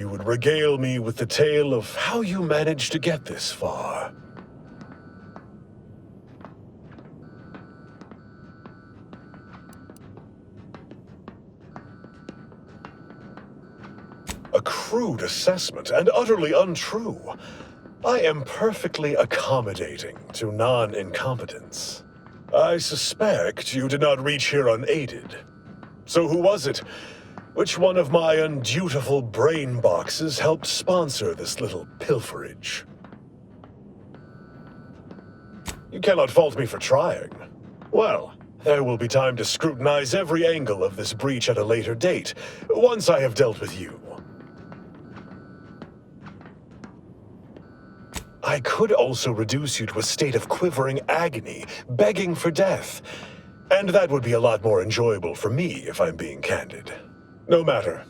You would regale me with the tale of how you managed to get this far. A crude assessment and utterly untrue. I am perfectly accommodating to non-incompetence. I suspect you did not reach here unaided. So who was it? Which one of my undutiful brain boxes helped sponsor this little pilferage? You cannot fault me for trying. Well, there will be time to scrutinize every angle of this breach at a later date, once I have dealt with you. I could also reduce you to a state of quivering agony, begging for death. And that would be a lot more enjoyable for me, if I'm being candid. No matter.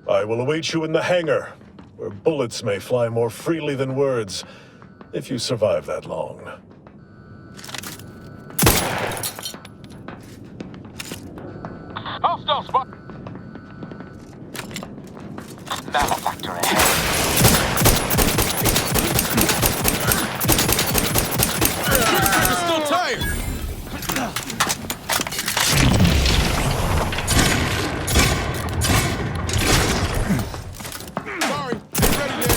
I will await you in the hangar, where bullets may fly more freely than words, if you survive that long. Hostile spot! Malefactor ahead. You're still tired! Sorry, ready then.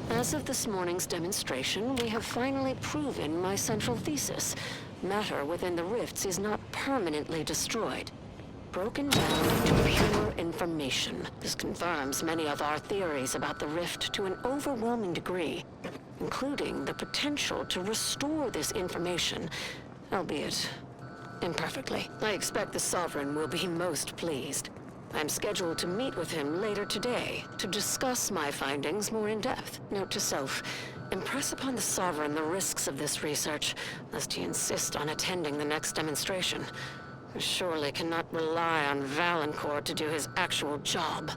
As of this morning's demonstration, we have finally proven my central thesis. Matter within the rifts is not permanently destroyed. Broken down into pure information. This confirms many of our theories about the rift to an overwhelming degree, including the potential to restore this information, albeit imperfectly. I expect the Sovereign will be most pleased. I'm scheduled to meet with him later today to discuss my findings more in depth. Note to self, impress upon the Sovereign the risks of this research, lest he insist on attending the next demonstration. I surely cannot rely on Valancourt to do his actual job.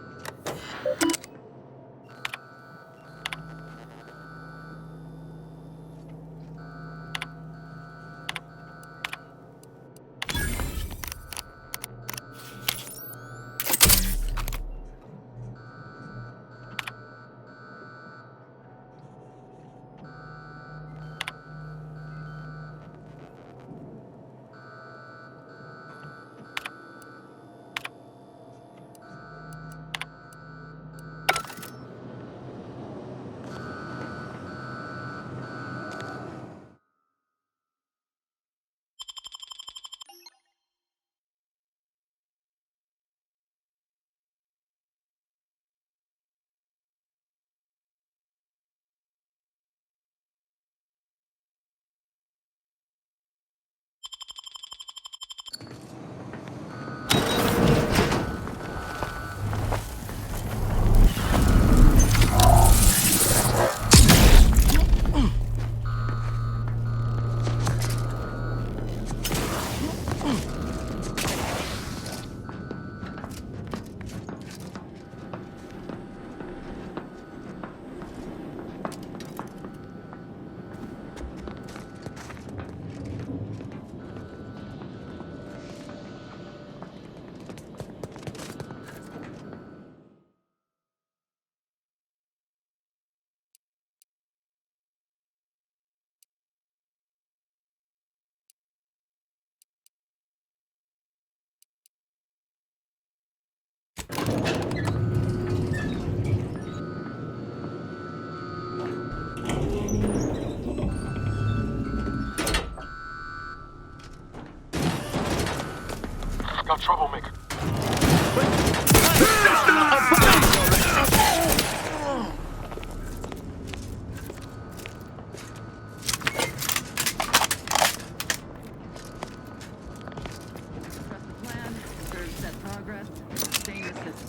troublemaker.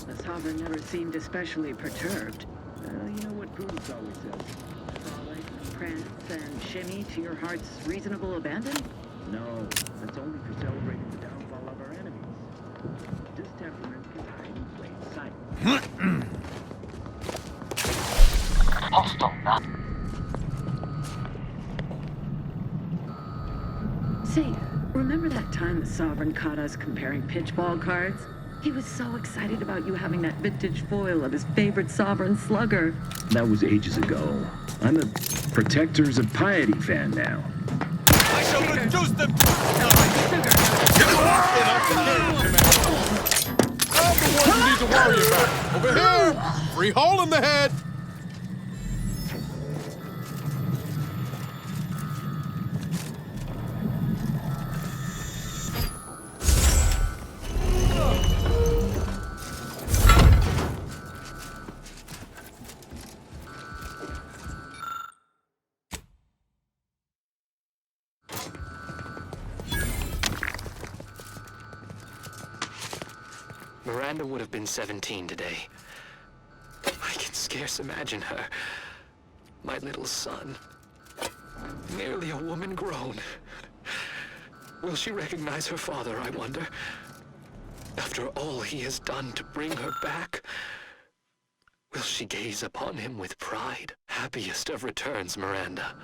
The Sovereign never seemed especially perturbed. You know what Prudence always says. Frolic, prance, and shimmy to your heart's reasonable abandon? No, that's only for celebrating the downfall of our enemies. This temperament can hide in plain sight. Hostile now. Say, remember that time the Sovereign caught us comparing pitchball cards? He was so excited about you having that vintage foil of his favorite Sovereign slugger. That was ages ago. I'm a Protectors of Piety fan now. I shall reduce them! I'm the one you need to worry about. Over here! Free hole in the head! Miranda would have been 17 today. I can scarce imagine her. My little son. Nearly a woman grown. Will she recognize her father, I wonder? After all he has done to bring her back, will she gaze upon him with pride? Happiest of returns, Miranda.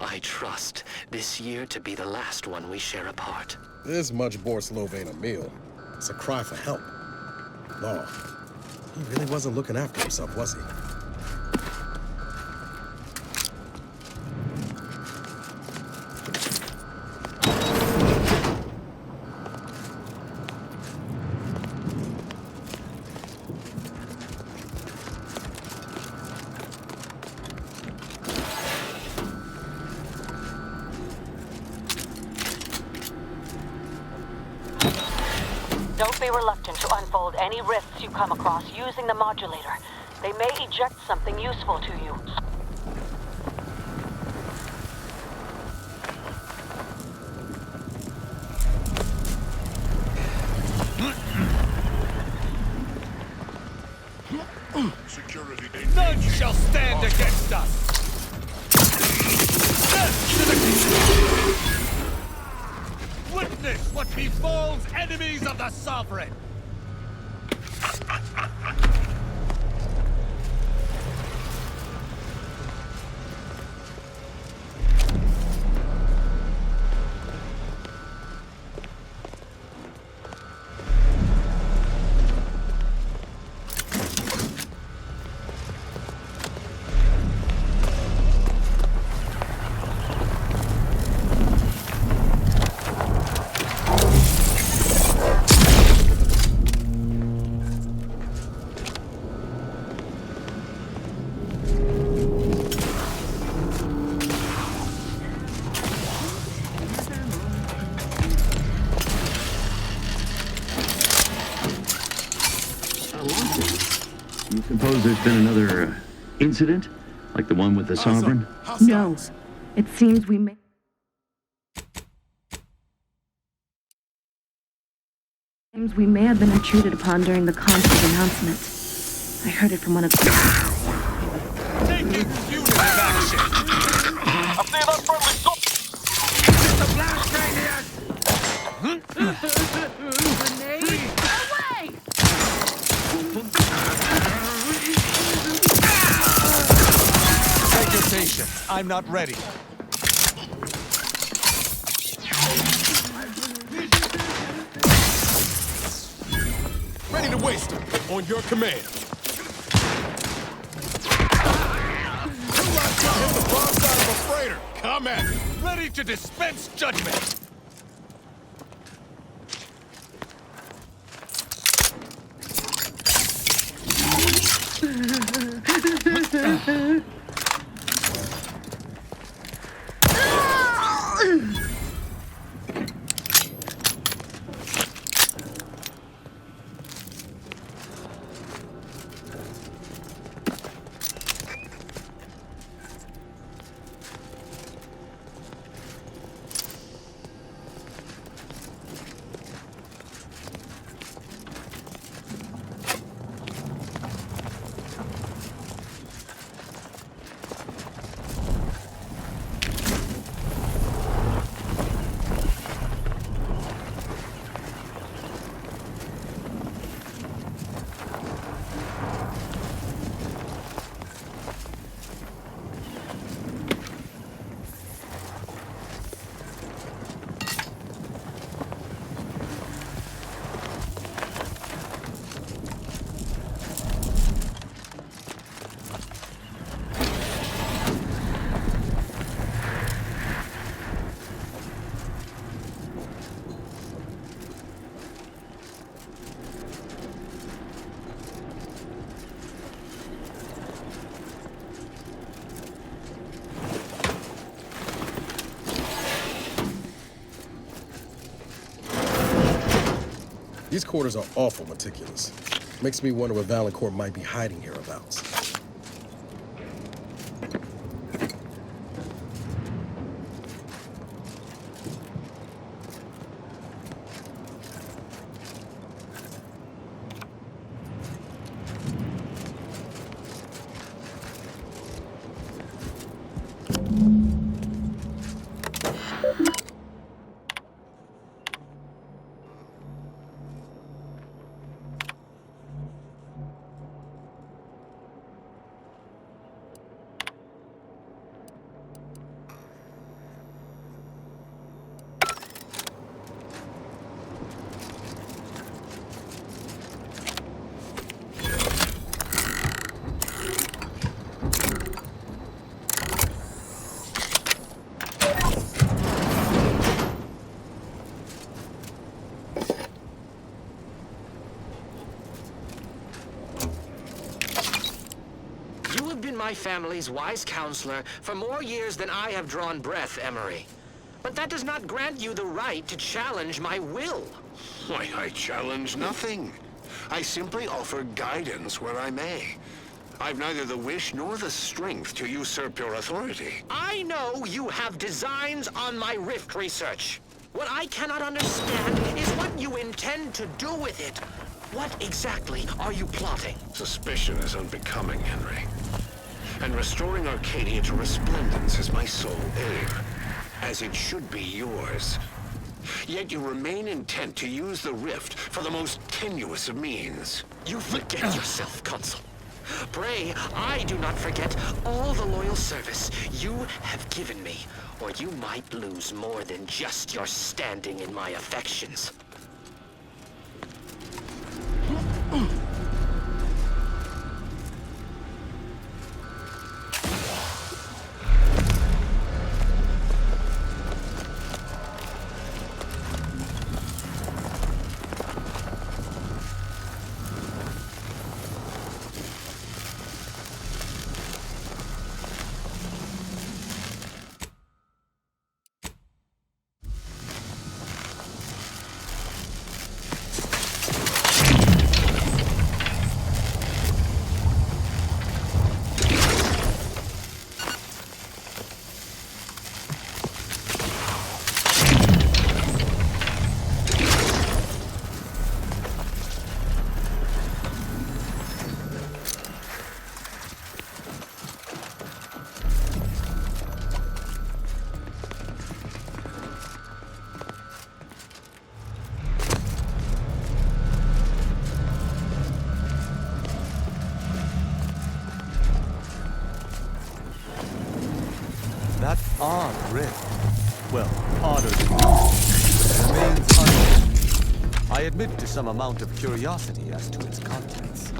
I trust this year to be the last one we share apart. This much Borslov ain't a meal. It's a cry for help. No, he really wasn't looking after himself, was he? Don't be reluctant to unfold any rifts you come across using the modulator. They may eject something useful to you. None shall stand against us! Witness what befalls enemies of the Sovereign! You suppose there's been another incident? Like the one with the Sovereign? No, it seems we may... We may have been intruded upon during the Consul's announcement. I heard it from one of the... Taking punitive action! I'm seeing unfriendly soldiers! Grenade! Away! Take your patience. I'm not ready. Ready to waste it. On your command. Who last got hit the bomb side of a freighter? Come at me. Ready to dispense judgment. These quarters are awful meticulous. Makes me wonder what Valancourt might be hiding hereabouts. My family's wise counselor for more years than I have drawn breath, Emery. But that does not grant you the right to challenge my will. Why, I challenge nothing. I simply offer guidance where I may. I've neither the wish nor the strength to usurp your authority. I know you have designs on my rift research. What I cannot understand is what you intend to do with it. What exactly are you plotting? Suspicion is unbecoming, Henry. And restoring Arcadia to resplendence is my sole aim, as it should be yours. Yet you remain intent to use the rift for the most tenuous of means. You forget yourself, Consul. Pray, I do not forget all the loyal service you have given me, or you might lose more than just your standing in my affections. That odd rift, well, odder than usual, remains unopened. I admit to some amount of curiosity as to its contents.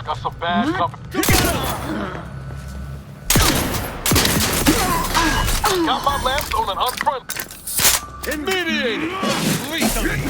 Got some bad company. Got my lamps on an unfriendly. Mediating! Lethally!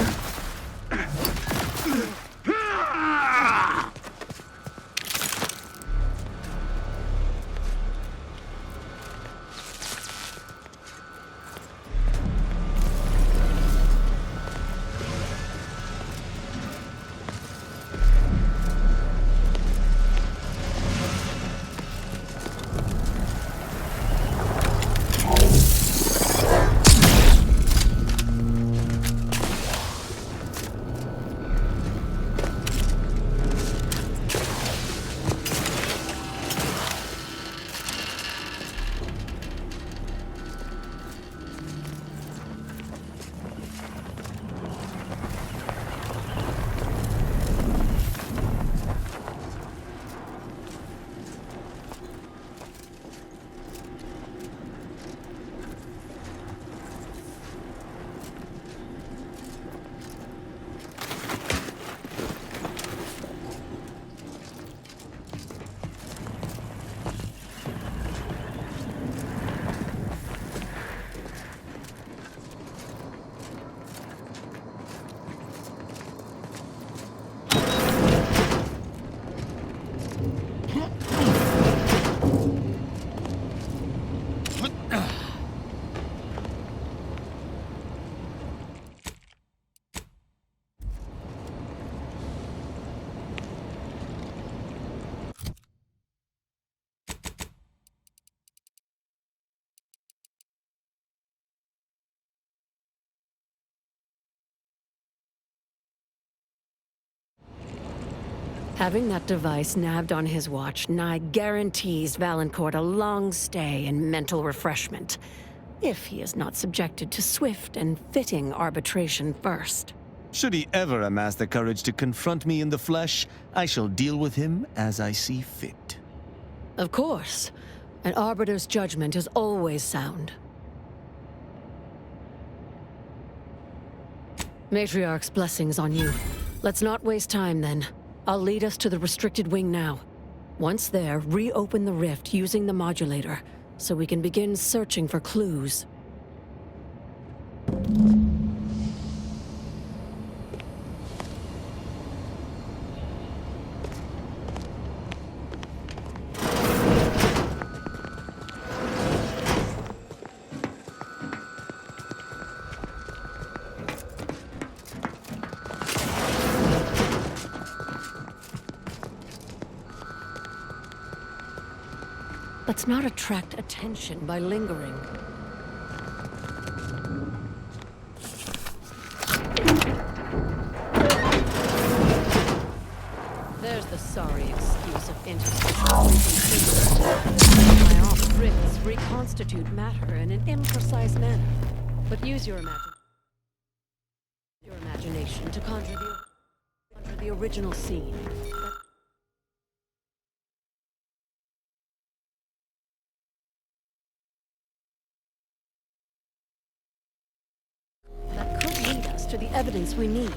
Having that device nabbed on his watch nigh guarantees Valancourt a long stay and mental refreshment, if he is not subjected to swift and fitting arbitration first. Should he ever amass the courage to confront me in the flesh, I shall deal with him as I see fit. Of course. An arbiter's judgment is always sound. Matriarch's blessings on you. Let's not waste time, then. I'll lead us to the restricted wing now. Once there, reopen the rift using the modulator, so we can begin searching for clues. Let's not attract attention by lingering. There's the sorry excuse of interstitial. My off rifts reconstitute matter in an imprecise manner. But use your imagination to conjure the original scene. That could lead us to the evidence we need.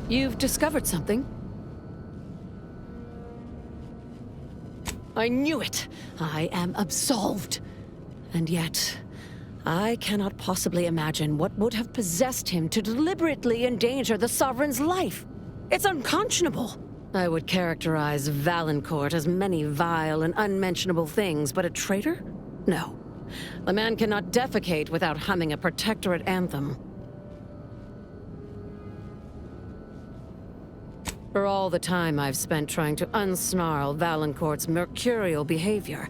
You've discovered something? I knew it! I am absolved. And yet, I cannot possibly imagine what would have possessed him to deliberately endanger the Sovereign's life. It's unconscionable. I would characterize Valancourt as many vile and unmentionable things, but a traitor? No. The man cannot defecate without humming a Protectorate anthem. For all the time I've spent trying to unsnarl Valancourt's mercurial behavior,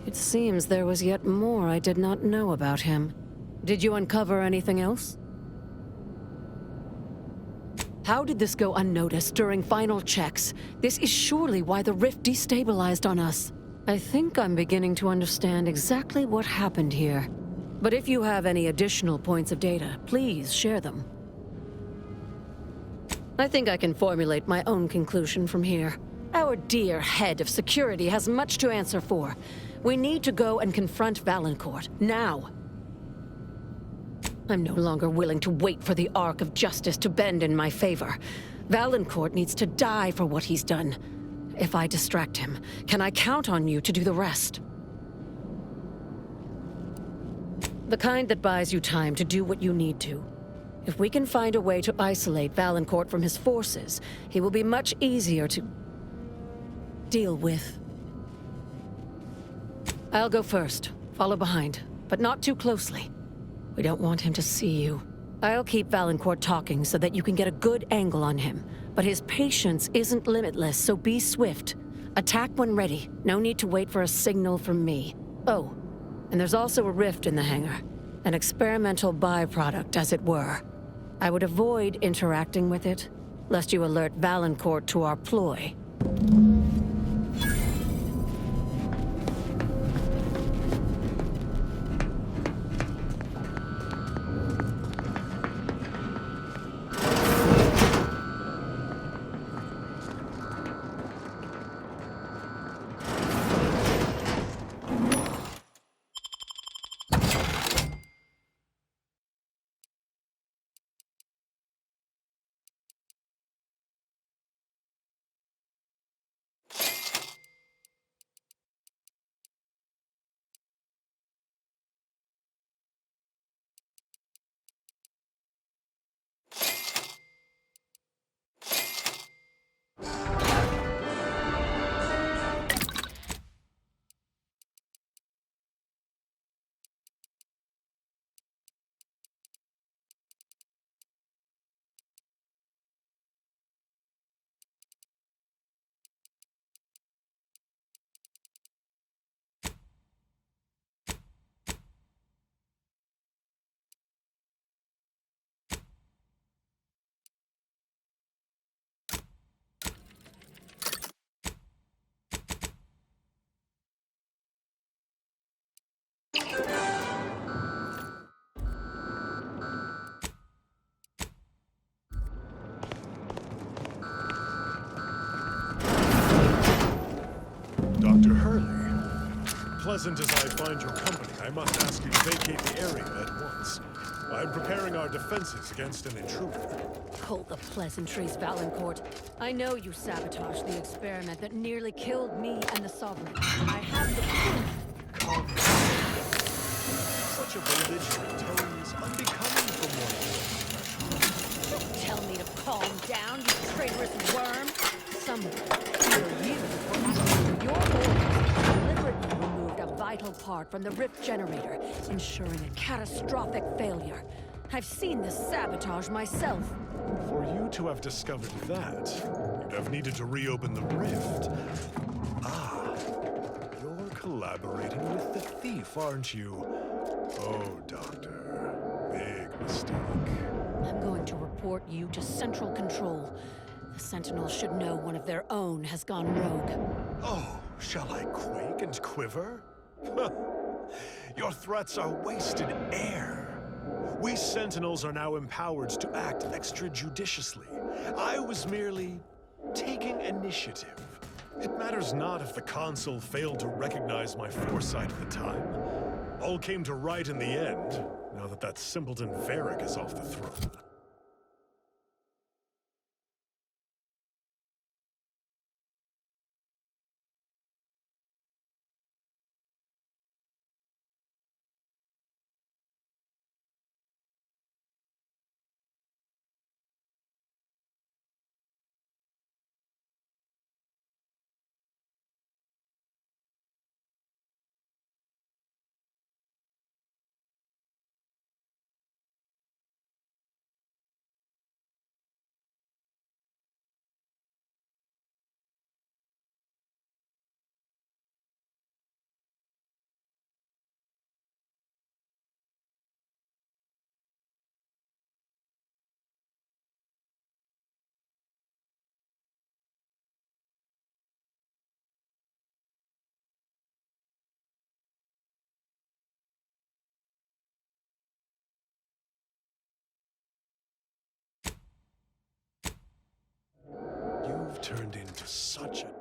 it seems there was yet more I did not know about him. Did you uncover anything else? How did this go unnoticed during final checks? This is surely why the rift destabilized on us. I think I'm beginning to understand exactly what happened here. But if you have any additional points of data, please share them. I think I can formulate my own conclusion from here. Our dear head of security has much to answer for. We need to go and confront Valancourt, now. I'm no longer willing to wait for the arc of justice to bend in my favor. Valancourt needs to die for what he's done. If I distract him, can I count on you to do the rest? The kind that buys you time to do what you need to. If we can find a way to isolate Valancourt from his forces, he will be much easier to deal with. I'll go first, follow behind, but not too closely. We don't want him to see you. I'll keep Valancourt talking so that you can get a good angle on him, but his patience isn't limitless, so be swift. Attack when ready. No need to wait for a signal from me. Oh, and there's also a rift in the hangar. An experimental byproduct, as it were. I would avoid interacting with it, lest you alert Valancourt to our ploy. Dr. Hurley, pleasant as I find your company, I must ask you to vacate the area at once. I'm preparing our defenses against an intruder. Hold the pleasantries, Valancourt. I know you sabotaged the experiment that nearly killed me and the Sovereign. I have the proof. Calm down. Such a belligerent tone is unbecoming from one of your professionals. Don't tell me to calm down, you traitorous worm. Someone, either you or under your orders, deliberately removed a vital part from the rift generator, ensuring a catastrophic failure. I've seen this sabotage myself. For you to have discovered that, you'd have needed to reopen the rift. Ah, you're collaborating with the thief, aren't you? Oh, Doctor, big mistake. I'm going to report you to Central Control. The Sentinels should know one of their own has gone rogue. Oh, shall I quake and quiver? Your threats are wasted air. We Sentinels are now empowered to act extrajudiciously. I was merely taking initiative. It matters not if the Consul failed to recognize my foresight at the time. All came to right in the end, now that that simpleton Varric is off the throne. turned into such a